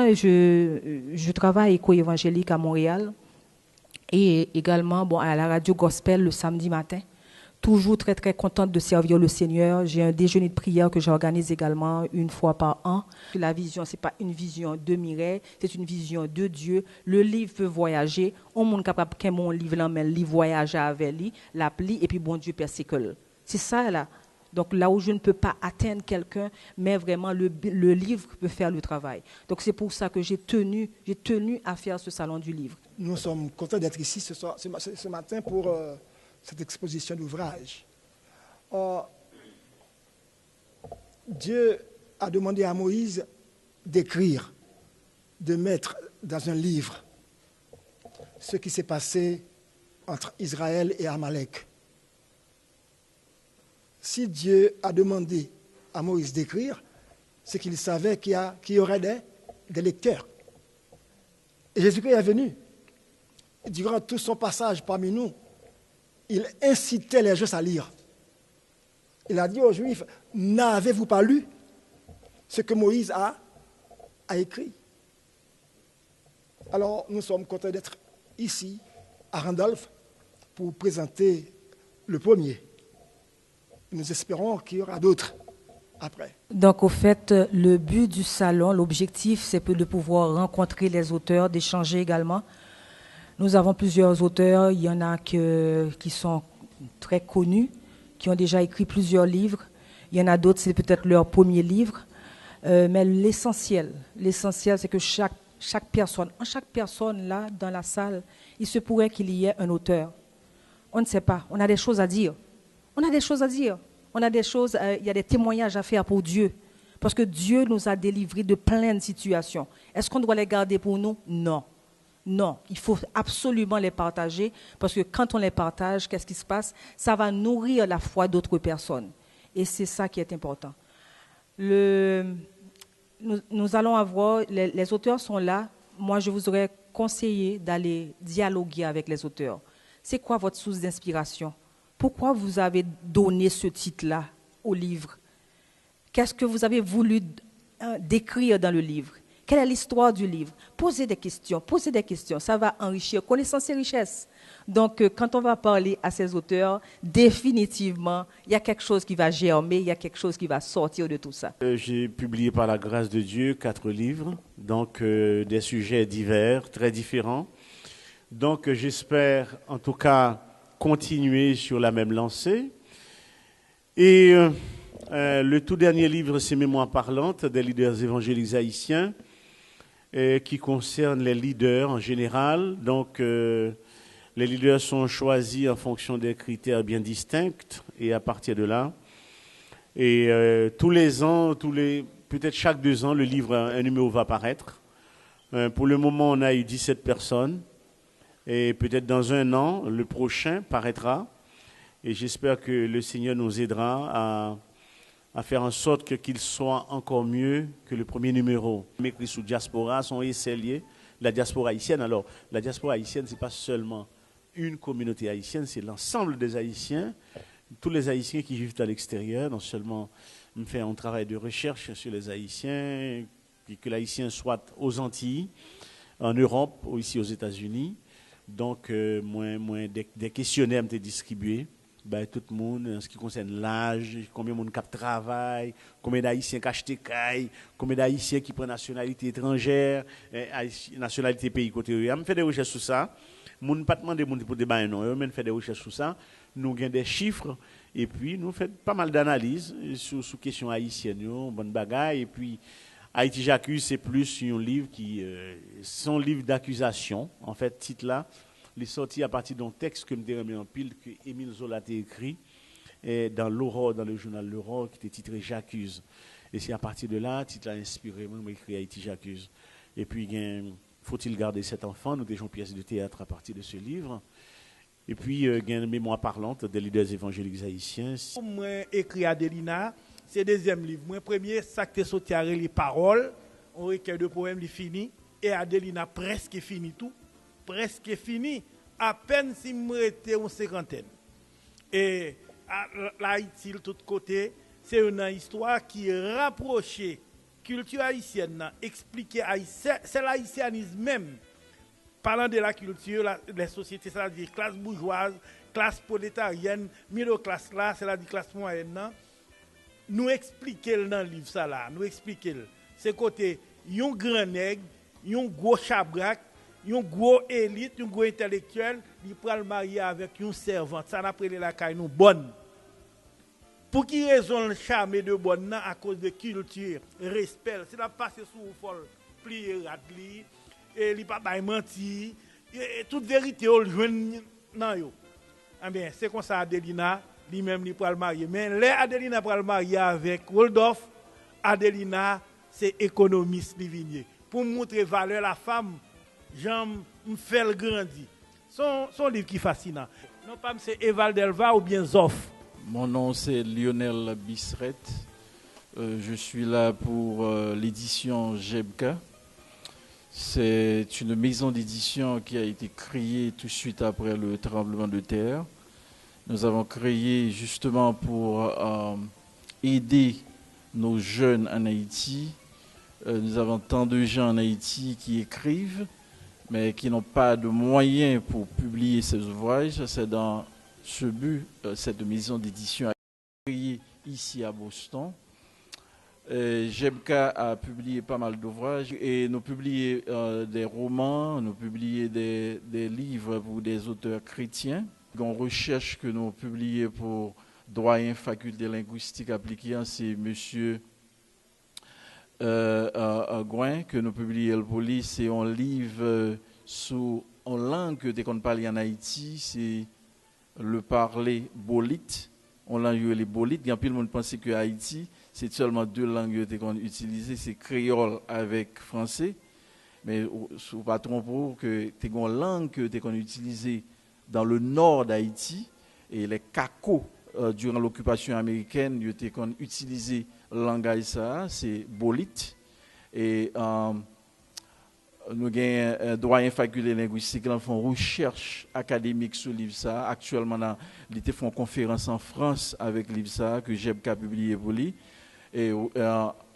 moi, je travaille éco-évangélique à Montréal et également à la radio gospel le samedi matin. Toujours très, très contente de servir le Seigneur. J'ai un déjeuner de prière que j'organise également une fois par an. La vision, ce n'est pas une vision de Mireille, c'est une vision de Dieu. Le livre peut voyager. On est capable de mon livre, là, mais le livre voyage avec lui, l'appli, et puis bon Dieu persécule. C'est ça, là. Donc là où je ne peux pas atteindre quelqu'un, mais vraiment le livre peut faire le travail. Donc c'est pour ça que j'ai tenu à faire ce salon du livre. Nous sommes contents d'être ici ce matin pour cette exposition d'ouvrages. Dieu a demandé à Moïse d'écrire, de mettre dans un livre ce qui s'est passé entre Israël et Amalek. Si Dieu a demandé à Moïse d'écrire, c'est qu'il savait qu'il y aurait des lecteurs. Et Jésus-Christ est venu. Durant tout son passage parmi nous, il incitait les gens à lire. Il a dit aux Juifs, n'avez-vous pas lu ce que Moïse a écrit? Alors, nous sommes contents d'être ici, à Randolph, pour présenter le premier. Nous espérons qu'il y aura d'autres après. Donc, au fait, le but du salon, l'objectif, c'est de pouvoir rencontrer les auteurs, d'échanger également. Nous avons plusieurs auteurs. Il y en a qui sont très connus, qui ont déjà écrit plusieurs livres. Il y en a d'autres, c'est peut-être leur premier livre. Mais l'essentiel, c'est que chaque personne là, dans la salle, il se pourrait qu'il y ait un auteur. On ne sait pas. On a des choses à dire. Il y a des témoignages à faire pour Dieu. Parce que Dieu nous a délivrés de plein de situations. Est-ce qu'on doit les garder pour nous? Non. Non, il faut absolument les partager. Parce que quand on les partage, qu'est-ce qui se passe? Ça va nourrir la foi d'autres personnes. Et c'est ça qui est important. Nous allons avoir, les auteurs sont là. Moi, je vous aurais conseillé d'aller dialoguer avec les auteurs. C'est quoi votre source d'inspiration? Pourquoi vous avez donné ce titre-là au livre? Qu'est-ce que vous avez voulu décrire dans le livre? Quelle est l'histoire du livre? Posez des questions. Ça va enrichir connaissance et richesse. Donc, quand on va parler à ces auteurs, définitivement, il y a quelque chose qui va germer, il y a quelque chose qui va sortir de tout ça. J'ai publié par la grâce de Dieu 4 livres, donc des sujets divers, très différents. Donc, j'espère en tout cas continuer sur la même lancée. Et le tout dernier livre, c'est Mémoires parlantes des leaders évangéliques haïtiens, qui concerne les leaders en général. Donc, les leaders sont choisis en fonction des critères bien distincts, et à partir de là, et tous les ans, peut-être chaque 2 ans, le livre, un numéro va paraître. Pour le moment, on a eu 17 personnes. Et peut-être dans 1 an, le prochain paraîtra. Et j'espère que le Seigneur nous aidera à faire en sorte qu'il soit encore mieux que le premier numéro. M'écrit sous diaspora, sont essayés, la diaspora haïtienne. Alors, la diaspora haïtienne, ce n'est pas seulement une communauté haïtienne, c'est l'ensemble des Haïtiens, tous les Haïtiens qui vivent à l'extérieur. Non seulement on fait un travail de recherche sur les Haïtiens, que l'Haïtien soit aux Antilles, en Europe, ou ici aux États-Unis. Donc, des questionnaires ont été distribués. Ben, tout le monde, en ce qui concerne l'âge, combien de monde qui travaille, combien d'Haïtiens qui achètent caille, combien d'Haïtiens qui prennent nationalité étrangère, nationalité pays côté. On fait des recherches sur ça. On ne pas demander pour débat non, on fait des recherches sur ça. Nous avons des chiffres et puis nous faisons pas mal d'analyses sur questions haïtiennes, bonne bagaille. Et puis Haïti J'accuse, c'est plus un livre son livre d'accusation. En fait, titre là. Il est sorti à partir d'un texte que je remis en pile, que Émile Zola a écrit dans l'Aurore, dans le journal L'Aurore, qui était titré J'accuse. Et c'est à partir de là, le titre a inspiré, moi, j'ai écrit Haïti J'accuse. Et puis, faut-il garder cet enfant? Nous déjà une pièce de théâtre à partir de ce livre. Et puis, il y a une mémoire parlante des leaders évangéliques haïtiens. Moi, écrit Adelina, c'est le 2e livre. Moi, premier, ça qui est sorti à les paroles, on recueil de poèmes, il fini. Et Adelina presque fini tout. Presque fini, à peine si je était en 50aine. Et l'Haïti, de tout côté, c'est une histoire qui rapprochait culture haïtienne, expliquer c'est l'haïtianisme même. Parlant de la culture, les sociétés, c'est-à-dire classe bourgeoise, classe prolétarienne, middle class là, c'est-à-dire classe moyenne, non? Nous expliquer dans le livre ça là, nous expliquer. C'est côté, yon grand nègre, yon gros chabrak, yon gros élite, yon gros intellectuel, il prend le marier avec une servante. Ça n'a pas la caille nous bonne. Pour qui raison le charme de bonne à cause de culture, respect. C'est la passer sous folle, plier radli, et il pas bail menti, et toute vérité on le joindre nan yo. Ah bien, c'est comme ça Adelina lui-même il prend le marier. Mais les Adelina prend le marier avec Rodolphe, Adelina c'est économiste Livigné. Pour montrer valeur la femme, j'aime faire le grandir. Son livre qui est fascinant. Non pas c'est Eval Delva ou bien Zoff. Mon nom c'est Lionel Bisseret. Je suis là pour l'édition Jebka. C'est une maison d'édition qui a été créée tout de suite après le tremblement de terre. Nous avons créé justement pour aider nos jeunes en Haïti. Nous avons tant de gens en Haïti qui écrivent, mais qui n'ont pas de moyens pour publier ces ouvrages. C'est dans ce but, cette maison d'édition a été créée ici à Boston. Jebka a publié pas mal d'ouvrages et nous publions des romans, nous publions des livres pour des auteurs chrétiens. On recherche que nous publions pour doyen faculté linguistique appliquée, c'est monsieur Gouin que nous publions pour lui. C'est un livre en langue qu'on parle en Haïti, c'est le parler bolite. On l'a eu les bolites. Il y a plus de monde pense que Haïti, c'est seulement deux langues qu'on utilise, c'est créole avec français. Mais ce n'est pas tromper que c'est une langue qu'on utilise dans le nord d'Haïti. Et les Kako, durant l'occupation américaine, ils ont utilisé le langage ça, c'est bolite. Et nous avons un doyen faculté linguistique qui font recherche académique sur l'IVSA. Actuellement, ils font une conférence en France avec l'IVSA que Jebka a publié pour lui. Et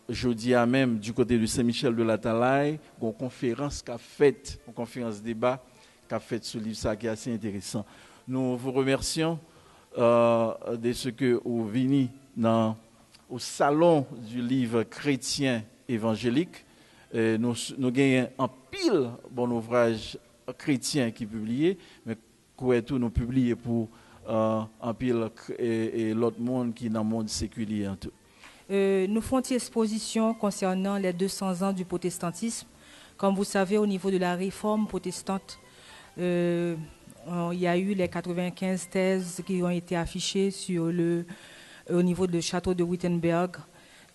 jeudi à même, du côté de Saint-Michel de la Talaye, une conférence qu'a faite, une conférence débat qu'a faite sur l'IVSA qui est assez intéressant. Nous vous remercions de ce que vous venez au salon du livre chrétien évangélique. Nous gagnons en pile bon ouvrage chrétien qui est publié, mais tout nous publié pour en pile et l'autre monde qui est dans le monde séculier. Nous faisons une exposition concernant les 200 ans du protestantisme. Comme vous savez, au niveau de la réforme protestante, il y a eu les 95 thèses qui ont été affichées au niveau du château de Wittenberg.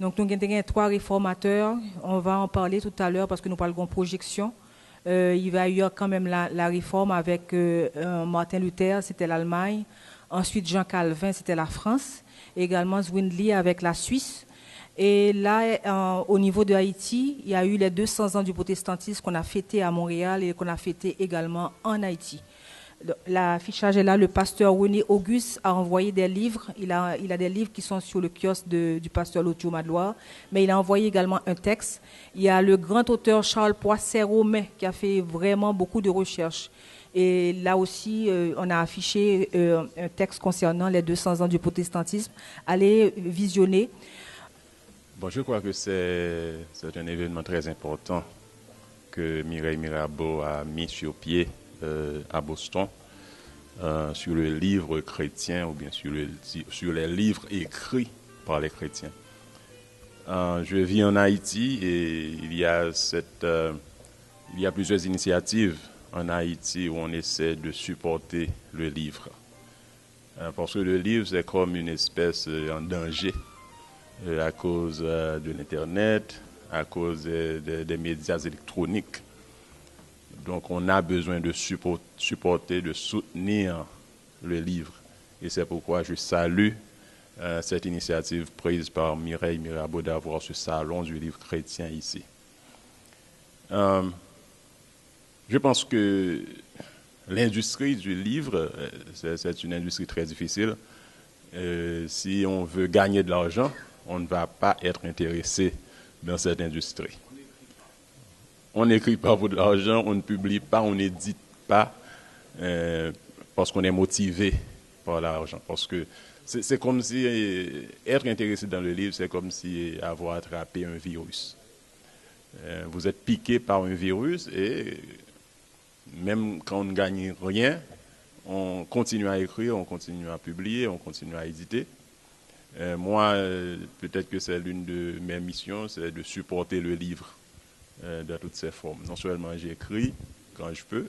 Donc, nous avons 3 réformateurs. On va en parler tout à l'heure parce que nous parlons de projection. Il va y avoir quand même la réforme avec Martin Luther, c'était l'Allemagne. Ensuite, Jean Calvin, c'était la France. Également Zwingli avec la Suisse. Et là, au niveau de Haïti, il y a eu les 200 ans du protestantisme qu'on a fêté à Montréal et qu'on a fêté également en Haïti. L'affichage est là. Le pasteur René Auguste a envoyé des livres. Il a des livres qui sont sur le kiosque du pasteur Lotio Madloire. Mais il a envoyé également un texte. Il y a le grand auteur Charles Poisset-Romain qui a fait vraiment beaucoup de recherches. Et là aussi, on a affiché un texte concernant les 200 ans du protestantisme. Allez visionner. Bon, je crois que c'est un événement très important que Mireille Mirabeau a mis sur pied à Boston sur le livre chrétien ou bien sur les livres écrits par les chrétiens. Je vis en Haïti et il y a plusieurs initiatives en Haïti où on essaie de supporter le livre. Parce que le livre, c'est comme une espèce en danger à cause de l'Internet, à cause des médias électroniques. Donc, on a besoin de supporter, de soutenir le livre. Et c'est pourquoi je salue cette initiative prise par Mireille Mirabeau d'avoir ce salon du livre chrétien ici. Je pense que l'industrie du livre, c'est une industrie très difficile. Si on veut gagner de l'argent, on ne va pas être intéressé dans cette industrie. On n'écrit pas pour de l'argent, on ne publie pas, on n'édite pas parce qu'on est motivé par l'argent. Parce que c'est comme si être intéressé dans le livre, c'est comme si avoir attrapé un virus. Vous êtes piqué par un virus et même quand on ne gagne rien, on continue à écrire, on continue à publier, on continue à éditer. Moi, peut-être que c'est l'une de mes missions, c'est de supporter le livre dans toutes ses formes. Non seulement j'écris quand je peux,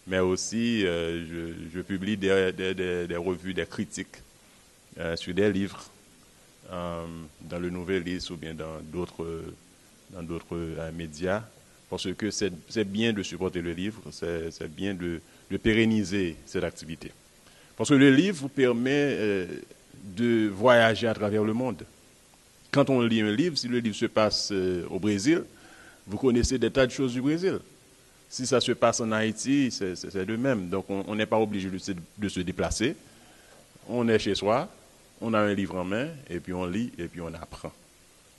mais aussi je publie des revues, des critiques sur des livres dans le Nouvelliste ou bien dans d'autres médias, parce que c'est bien de supporter le livre, c'est bien de pérenniser cette activité. Parce que le livre vous permet de voyager à travers le monde. Quand on lit un livre, si le livre se passe au Brésil, vous connaissez des tas de choses du Brésil. Si ça se passe en Haïti, c'est de même. Donc on n'est pas obligé de se déplacer. On est chez soi, on a un livre en main, et puis on lit, et puis on apprend.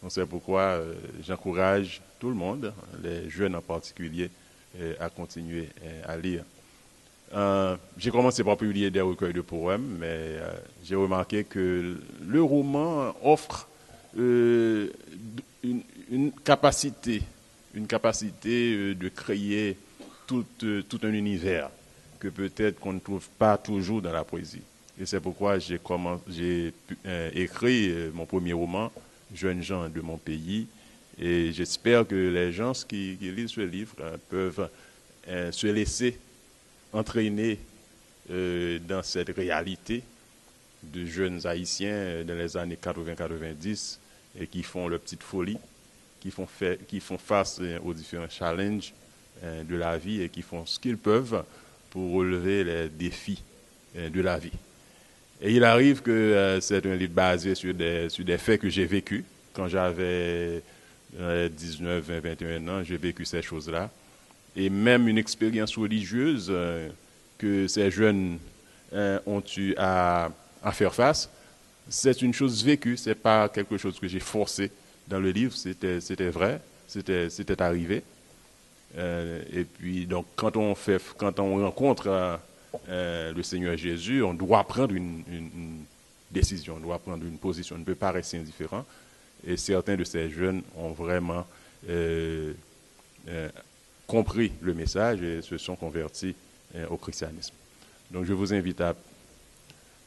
Donc c'est pourquoi j'encourage tout le monde, les jeunes en particulier, à continuer à lire. J'ai commencé par publier des recueils de poèmes, mais j'ai remarqué que le roman offre une capacité de créer tout un univers que peut-être qu'on ne trouve pas toujours dans la poésie. Et c'est pourquoi j'ai écrit mon premier roman, Jeunes gens de mon pays, et j'espère que les gens qui lisent ce livre peuvent se laisser entraîner dans cette réalité de jeunes Haïtiens dans les années 80-90 et qui font leur petite folie, qui font face aux différents challenges de la vie et qui font ce qu'ils peuvent pour relever les défis de la vie. Et il arrive que c'est un livre basé sur des faits que j'ai vécus. Quand j'avais 19, 20, 21 ans, j'ai vécu ces choses-là. Et même une expérience religieuse que ces jeunes ont eu à faire face, c'est une chose vécue, ce n'est pas quelque chose que j'ai forcé dans le livre, c'était vrai, c'était arrivé. Et puis, donc, quand on rencontre le Seigneur Jésus, on doit prendre une décision, on doit prendre une position, on ne peut pas rester indifférent. Et certains de ces jeunes ont vraiment compris le message et se sont convertis au christianisme. Donc, je vous invite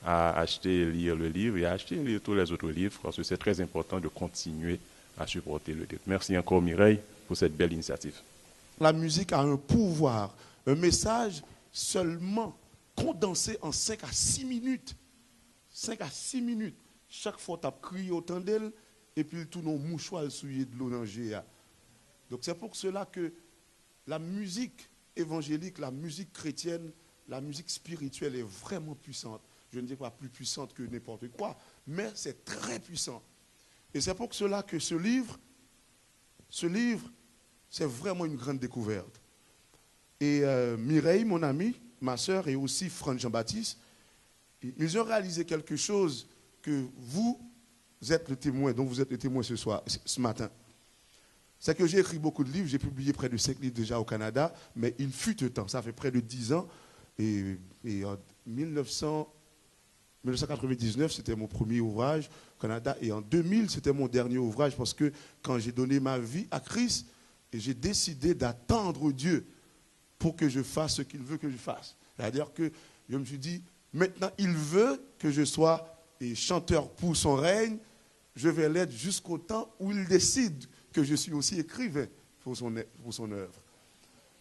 à acheter et lire le livre et à acheter et lire tous les autres livres parce que c'est très important de continuer à supporter le livre. Merci encore Mireille pour cette belle initiative. La musique a un pouvoir, un message seulement condensé en 5 à 6 minutes. 5 à 6 minutes. Chaque fois, tu as crié autant d'elle et puis tout nos mouchoirs souillés de l'eau dans le GA. Donc c'est pour cela que la musique évangélique, la musique chrétienne, la musique spirituelle est vraiment puissante. Je ne dis pas plus puissante que n'importe quoi, mais c'est très puissant. Et c'est pour cela que ce livre, c'est vraiment une grande découverte. Et Mireille, mon amie, ma sœur, et aussi Franck Jean-Baptiste, ils ont réalisé quelque chose que vous êtes le témoin, dont vous êtes le témoin ce matin. C'est que j'ai écrit beaucoup de livres, j'ai publié près de 5 livres déjà au Canada, mais il fut un temps, ça fait près de 10 ans, et en 1999, c'était mon premier ouvrage au Canada, et en 2000, c'était mon dernier ouvrage, parce que quand j'ai donné ma vie à Christ, et j'ai décidé d'attendre Dieu pour que je fasse ce qu'il veut que je fasse. C'est-à-dire que je me suis dit, maintenant, il veut que je sois chanteur pour son règne, je vais l'être jusqu'au temps où il décide que je suis aussi écrivain pour son œuvre.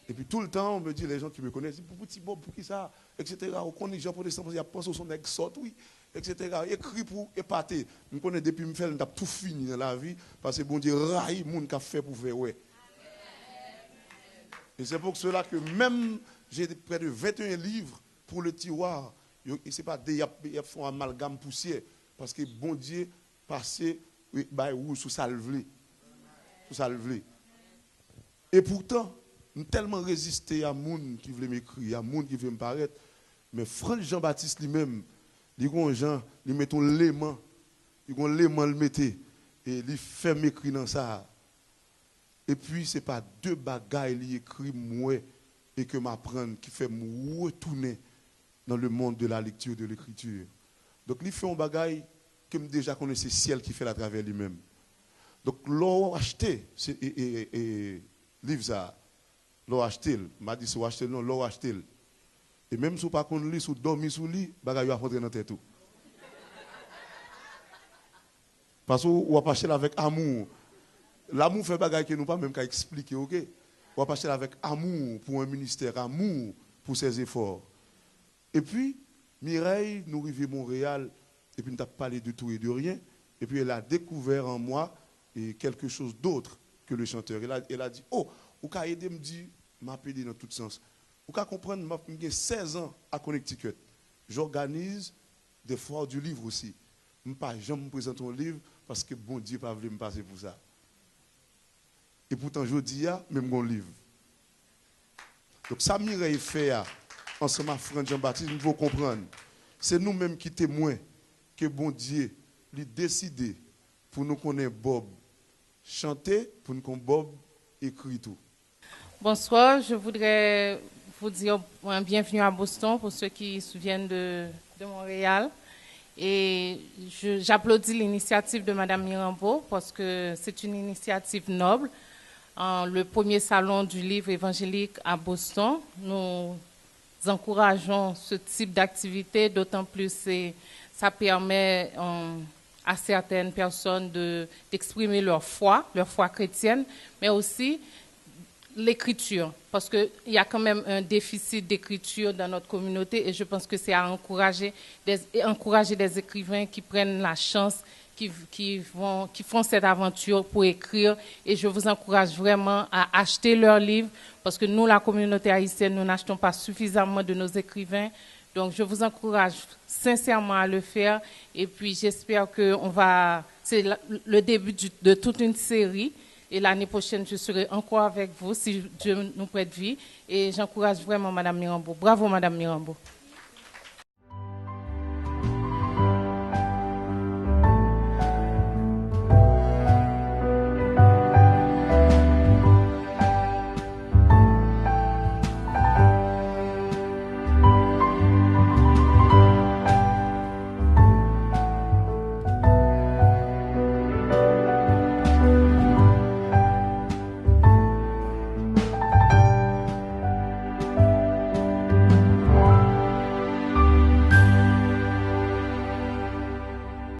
Et puis tout le temps, on me dit, les gens qui me connaissent, pour petit Bob, pour qui ça, etc. On connaît les gens protestants, il y a pensé son exote, oui, etc. Écrit pour épater. Je connais depuis me faire, on a tout fini dans la vie, parce que bon Dieu, raille, monde qui a fait pour faire, ouais. Et c'est pour cela que même j'ai près de 21 livres pour le tiroir. Et c'est pas des font amalgame poussière. Parce que bon Dieu passé sous salvelé. Sous salvelé. Et pourtant, nous tellement résisté à moun qui voulait m'écrire, à moun qui veut me paraître. Mais Franck Jean-Baptiste lui-même, il met un léman. Il met un léman le mettait. Et il fait m'écrire dans ça. Et puis, ce n'est pas deux bagailles qui écrit moi et que m'apprendre qui fait me retourner dans le monde de la lecture de l'écriture. Donc, il fait un bagaille que je déjà connaissais, c'est ciel qui fait à travers lui-même. Donc, l'on acheté, et livre ça, l'on acheté, m'a dit c'est acheté, non, l'on acheté. Et même si vous ne pouvez pas lire, si vous dormez sous lit, bagaille va rentrer dans la tête. Parce que vous va acheter avec amour. L'amour fait bagaille que nous pas même qu'à expliquer, ok? On va acheter avec amour pour un ministère, amour pour ses efforts. Et puis, Mireille, nous arrivons à Montréal, et puis nous avons parlé de tout et de rien, et puis elle a découvert en moi quelque chose d'autre que le chanteur. Elle a dit, oh, vous pouvez aider me dire, m'appeler dans tout sens. Vous pouvez comprendre, j'ai 16 ans à Connecticut. J'organise des foires du livre aussi. Je ne peux pas jamais me présenter un livre parce que bon Dieu pas voulu me passer pour ça. Et pourtant, je dis, même mon livre. Donc, ça, Mireille fait, ensemble avec Frère Jean-Baptiste, nous devons comprendre. C'est nous-mêmes qui témoignons que bon Dieu lui décidé pour nous connaître Bob chanter, pour nous connaître Bob écrit tout. Bonsoir, je voudrais vous dire un bienvenue à Boston pour ceux qui se souviennent de Montréal. Et j'applaudis l'initiative de Mme Mirambeau parce que c'est une initiative noble. Le premier salon du livre évangélique à Boston, nous encourageons ce type d'activité, d'autant plus ça permet à certaines personnes d'exprimer leur foi chrétienne, mais aussi l'écriture, parce qu'il y a quand même un déficit d'écriture dans notre communauté et je pense que c'est à encourager des écrivains qui prennent la chance, qui font cette aventure pour écrire, et je vous encourage vraiment à acheter leurs livres parce que nous, la communauté haïtienne, nous n'achetons pas suffisamment de nos écrivains. Donc, je vous encourage sincèrement à le faire et puis j'espère que c'est le début de toute une série. Et l'année prochaine, je serai encore avec vous si Dieu nous prête vie. Et j'encourage vraiment Mme Mirambeau. Bravo, Mme Mirambeau.